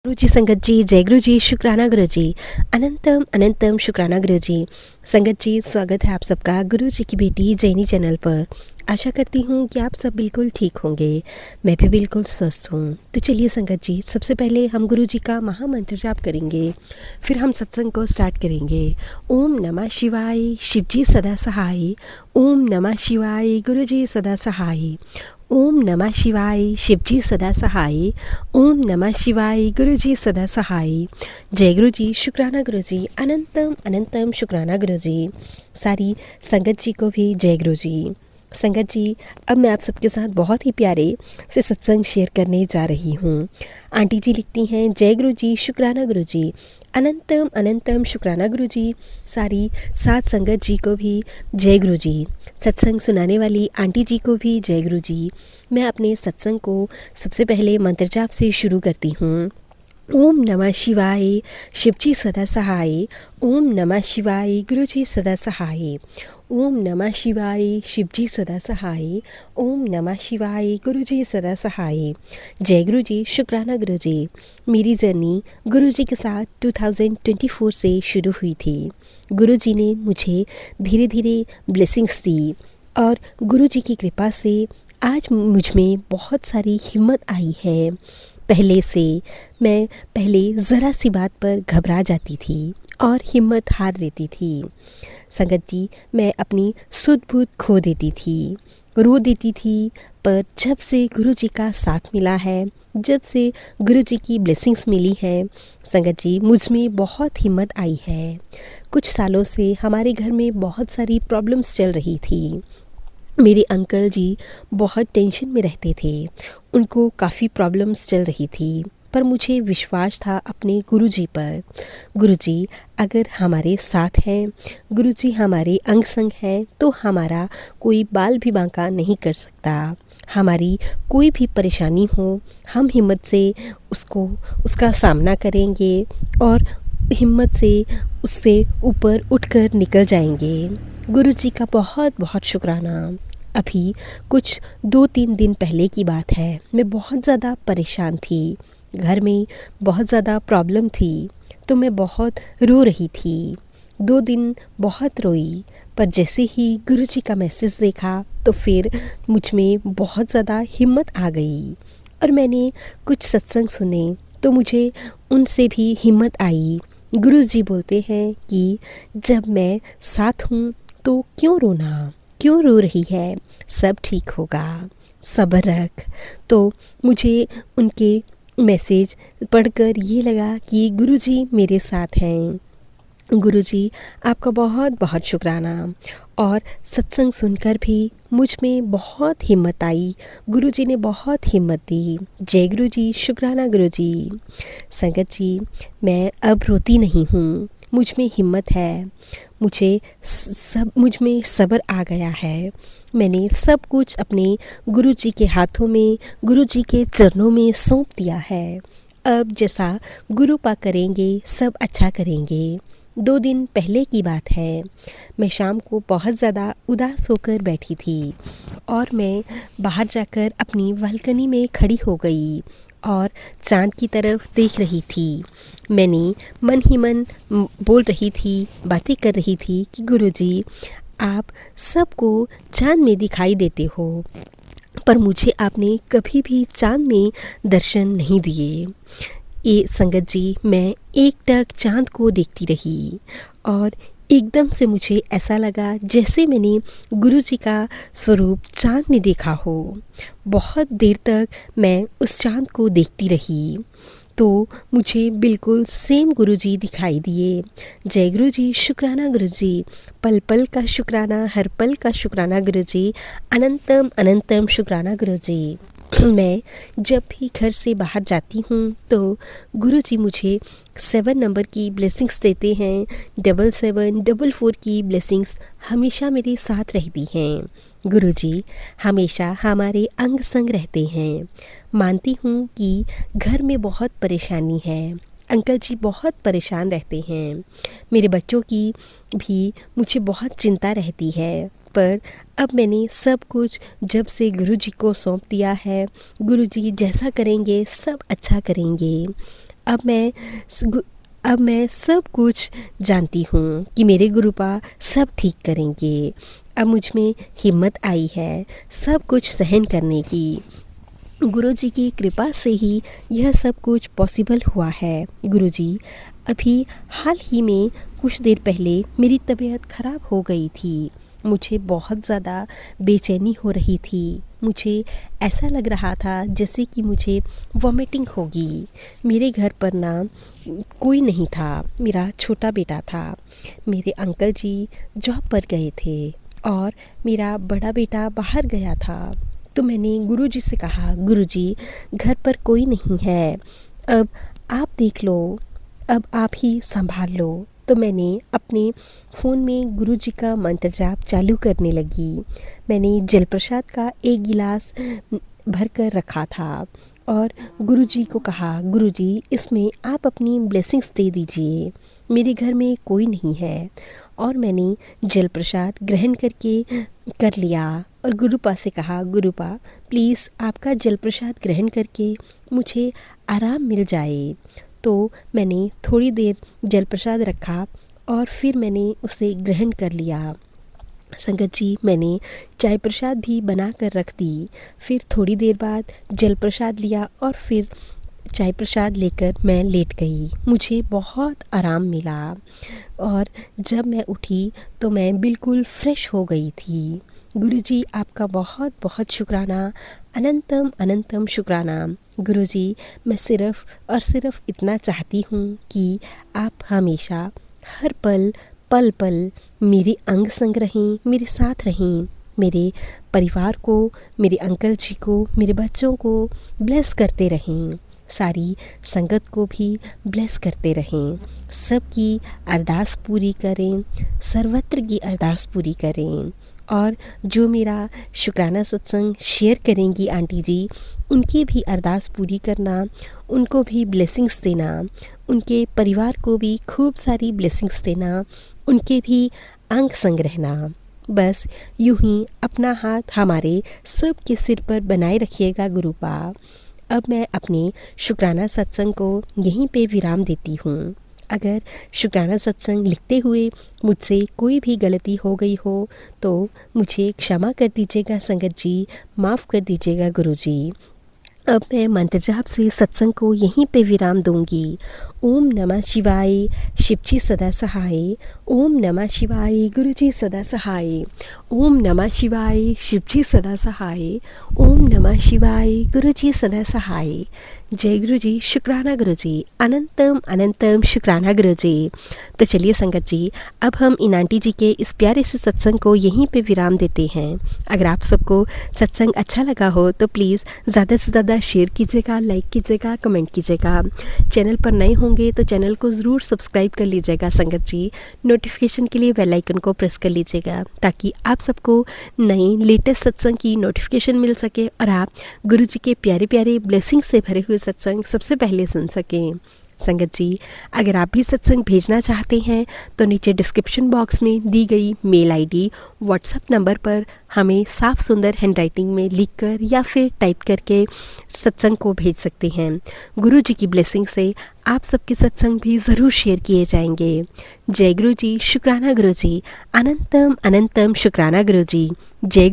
गुरु जी, संगत जी, जय गुरु जी, शुक्राना गुरु जी, अनंतम अनंतम शुक्राना गुरु जी। संगत जी, स्वागत है आप सबका गुरु जी की बेटी जैनी चैनल पर। आशा करती हूँ कि आप सब बिल्कुल ठीक होंगे। मैं भी बिल्कुल स्वस्थ हूँ। तो चलिए संगत जी, सबसे पहले हम गुरु जी का महामंत्र जाप करेंगे, फिर हम सत्संग को स्टार्ट करेंगे। ओम नमः शिवाय, शिव जी सदा सहाय। ओम नमः शिवाय, गुरु जी सदा सहाय। ओम नमः शिवाय, शिव जी सदा सहाय। ओम नमः शिवाय, गुरु जी सदा सहाय। जय गुरु जी, शुक्राना गुरु जी, अनंतम अनंतम शुक्राना गुरु जी। सारी संगत जी को भी जय गुरु जी। संगत जी, अब मैं आप सबके साथ बहुत ही प्यारे से सत्संग शेयर करने जा रही हूँ। आंटी जी लिखती हैं, जय गुरु जी, शुक्राना गुरु जी, अनंतम अनंतम शुक्राना गुरु जी। सारी सात संगत जी को भी जय गुरु जी। सत्संग सुनाने वाली आंटी जी को भी जय गुरु जी। मैं अपने सत्संग को सबसे पहले मंत्र जाप से शुरू करती हूँ। ओम नमः शिवाय, शिव जी सदा सहाय। ओम नमः शिवाय, गुरु जी सदा सहाय। ओम नमः शिवाय, शिव जी सदा सहाय। ओम नमः शिवाय, गुरु जी सदा सहाय। जय गुरु जी, शुक्राना गुरु जी। मेरी जर्नी गुरु जी के साथ 2024 से शुरू हुई थी। गुरु जी ने मुझे धीरे धीरे ब्लेसिंग्स दी और गुरु जी की कृपा से आज मुझ में बहुत सारी हिम्मत आई है। पहले से मैं पहले ज़रा सी बात पर घबरा जाती थी और हिम्मत हार देती थी। संगत जी, मैं अपनी सुध बुध खो देती थी, रो देती थी। पर जब से गुरु जी का साथ मिला है, जब से गुरु जी की ब्लेसिंग्स मिली है, संगत जी, मुझ में बहुत हिम्मत आई है। कुछ सालों से हमारे घर में बहुत सारी प्रॉब्लम्स चल रही थी। मेरे अंकल जी बहुत टेंशन में रहते थे, उनको काफ़ी प्रॉब्लम्स चल रही थी, पर मुझे विश्वास था अपने गुरुजी पर। गुरुजी अगर हमारे साथ हैं, गुरुजी हमारे अंग संग हैं, तो हमारा कोई बाल भी बांका नहीं कर सकता। हमारी कोई भी परेशानी हो, हम हिम्मत से उसका सामना करेंगे और हिम्मत से उससे ऊपर उठकर निकल जाएंगे। गुरुजी का बहुत बहुत शुक्राना। अभी कुछ 2-3 दिन पहले की बात है, मैं बहुत ज़्यादा परेशान थी, घर में बहुत ज़्यादा प्रॉब्लम थी, तो मैं बहुत रो रही थी। 2 दिन बहुत रोई, पर जैसे ही गुरुजी का मैसेज देखा तो फिर मुझ में बहुत ज़्यादा हिम्मत आ गई और मैंने कुछ सत्संग सुने तो मुझे उनसे भी हिम्मत आई। गुरुजी बोलते हैं कि जब मैं साथ हूँ तो क्यों रोना, क्यों रो रही है, सब ठीक होगा, सब्र रख। तो मुझे उनके मैसेज पढ़कर ये लगा कि गुरुजी मेरे साथ हैं। गुरुजी आपका बहुत बहुत शुक्राना। और सत्संग सुनकर भी मुझ में बहुत हिम्मत आई, गुरुजी ने बहुत हिम्मत दी। जय गुरुजी, शुक्राना गुरुजी। संगत जी, मैं अब रोती नहीं हूँ, मुझ में हिम्मत है, मुझ में सब्र आ गया है। मैंने सब कुछ अपने गुरुजी के हाथों में, गुरुजी के चरणों में सौंप दिया है। अब जैसा गुरु पा करेंगे, सब अच्छा करेंगे। 2 दिन पहले की बात है, मैं शाम को बहुत ज़्यादा उदास होकर बैठी थी और मैं बाहर जाकर अपनी बालकनी में खड़ी हो गई और चाँद की तरफ देख रही थी। मैंने मन ही मन बोल रही थी, बातें कर रही थी कि गुरुजी आप सबको चाँद में दिखाई देते हो, पर मुझे आपने कभी भी चाँद में दर्शन नहीं दिए। ये संगत जी, मैं एकटक चाँद को देखती रही और एकदम से मुझे ऐसा लगा जैसे मैंने गुरुजी का स्वरूप चाँद में देखा हो। बहुत देर तक मैं उस चाँद को देखती रही तो मुझे बिल्कुल सेम गुरुजी दिखाई दिए। जय गुरुजी, शुक्राना गुरुजी, पल पल का शुक्राना, हर पल का शुक्राना गुरुजी, अनंतम अनंतम शुक्राना गुरुजी। मैं जब भी घर से बाहर जाती हूँ तो गुरुजी मुझे 7 नंबर की ब्लेसिंग्स देते हैं। 7744 की ब्लेसिंग्स हमेशा मेरे साथ रहती हैं। गुरुजी हमेशा हमारे अंग संग रहते हैं। मानती हूँ कि घर में बहुत परेशानी है, अंकल जी बहुत परेशान रहते हैं, मेरे बच्चों की भी मुझे बहुत चिंता रहती है, पर अब मैंने सब कुछ जब से गुरुजी को सौंप दिया है, गुरुजी जैसा करेंगे सब अच्छा करेंगे। अब मैं स- गु- अब मैं सब कुछ जानती हूँ कि मेरे गुरुपा सब ठीक करेंगे। अब मुझ में हिम्मत आई है सब कुछ सहन करने की। गुरुजी की कृपा से ही यह सब कुछ पॉसिबल हुआ है। गुरुजी, अभी हाल ही में कुछ देर पहले मेरी तबीयत ख़राब हो गई थी। मुझे बहुत ज़्यादा बेचैनी हो रही थी। मुझे ऐसा लग रहा था जैसे कि मुझे वॉमिटिंग होगी। मेरे घर पर ना कोई नहीं था, मेरा छोटा बेटा था। मेरे अंकल जी जॉब पर गए थे और मेरा बड़ा बेटा बाहर गया था। तो मैंने गुरुजी से कहा, गुरुजी घर पर कोई नहीं है, अब आप देख लो, अब आप ही संभाल लो। तो मैंने अपने फ़ोन में गुरुजी का मंत्र जाप चालू करने लगी। मैंने जलप्रसाद का एक गिलास भर कर रखा था और गुरुजी को कहा, गुरुजी इसमें आप अपनी ब्लेसिंग्स दे दीजिए, मेरे घर में कोई नहीं है। और मैंने जलप्रसाद ग्रहण करके कर लिया और गुरुपा से कहा, गुरुपा प्लीज़ आपका जलप्रसाद ग्रहण करके मुझे आराम मिल जाए। तो मैंने थोड़ी देर जलप्रसाद रखा और फिर मैंने उसे ग्रहण कर लिया। संगत जी, मैंने चाय प्रसाद भी बना कर रख दी। फिर थोड़ी देर बाद जल प्रसाद लिया और फिर चाय प्रसाद लेकर मैं लेट गई। मुझे बहुत आराम मिला और जब मैं उठी तो मैं बिल्कुल फ्रेश हो गई थी। गुरुजी आपका बहुत बहुत शुक्राना, अनंतम अनंतम शुक्राना। गुरुजी, मैं सिर्फ़ और सिर्फ़ इतना चाहती हूँ कि आप हमेशा हर पल पल पल मेरे अंग संग रहें, मेरे साथ रहें, मेरे परिवार को, मेरे अंकल जी को, मेरे बच्चों को ब्लेस करते रहें, सारी संगत को भी ब्लेस करते रहें, सबकी अरदास पूरी करें, सर्वत्र की अरदास पूरी करें। और जो मेरा शुक्राना सत्संग शेयर करेंगी आंटी जी, उनकी भी अरदास पूरी करना, उनको भी ब्लेसिंग्स देना, उनके परिवार को भी खूब सारी ब्लेसिंग्स देना, उनके भी अंग संग रहना। बस यूं ही अपना हाथ हमारे सब के सिर पर बनाए रखिएगा गुरुपा। अब मैं अपने शुक्राना सत्संग को यहीं पे विराम देती हूँ। अगर शुक्राना सत्संग लिखते हुए मुझसे कोई भी गलती हो गई हो तो मुझे क्षमा कर दीजिएगा संगत जी, माफ़ कर दीजिएगा गुरुजी। अब मैं मंत्र जाप से सत्संग को यहीं पे विराम दूंगी। ओम नमः शिवाय, शिवजी सदा सहाय। ओम नमः शिवाय, गुरुजी सदा सहाय। ओम नमः शिवाय, शिवजी सदा सहाय। ओम नमः शिवाय, गुरुजी सदा सहाय। जय गुरुजी, शुक्राना गुरुजी, अनंतम अनंतम शुक्राना गुरुजी। तो चलिए संगत जी, अब हम इन आंटी जी के इस प्यारे से सत्संग को यहीं पे विराम देते हैं। अगर आप सबको सत्संग अच्छा लगा हो तो प्लीज़ ज़्यादा से ज़्यादा शेयर कीजिएगा, लाइक कीजिएगा, कमेंट कीजिएगा। चैनल पर नए होंगे तो चैनल को ज़रूर सब्सक्राइब कर लीजिएगा संगत जी। नोटिफिकेशन के लिए बेल आइकन को प्रेस कर लीजिएगा ताकि आप सबको नए लेटेस्ट सत्संग की नोटिफिकेशन मिल सके और आप गुरु जी के प्यारे प्यारे ब्लेसिंग से भरे हुए सत्संग सबसे पहले सुन सकें। संगत जी, अगर आप भी सत्संग भेजना चाहते हैं तो नीचे डिस्क्रिप्शन बॉक्स में दी गई मेल आईडी व्हाट्सएप नंबर पर हमें साफ सुंदर हैंडराइटिंग में लिखकर या फिर टाइप करके सत्संग को भेज सकते हैं। गुरु जी की ब्लेसिंग से आप सबके सत्संग भी ज़रूर शेयर किए जाएंगे। जय गुरु जी, शुक्राना गुरु जी, अनंतम अनंतम शुक्राना गुरु जी। जय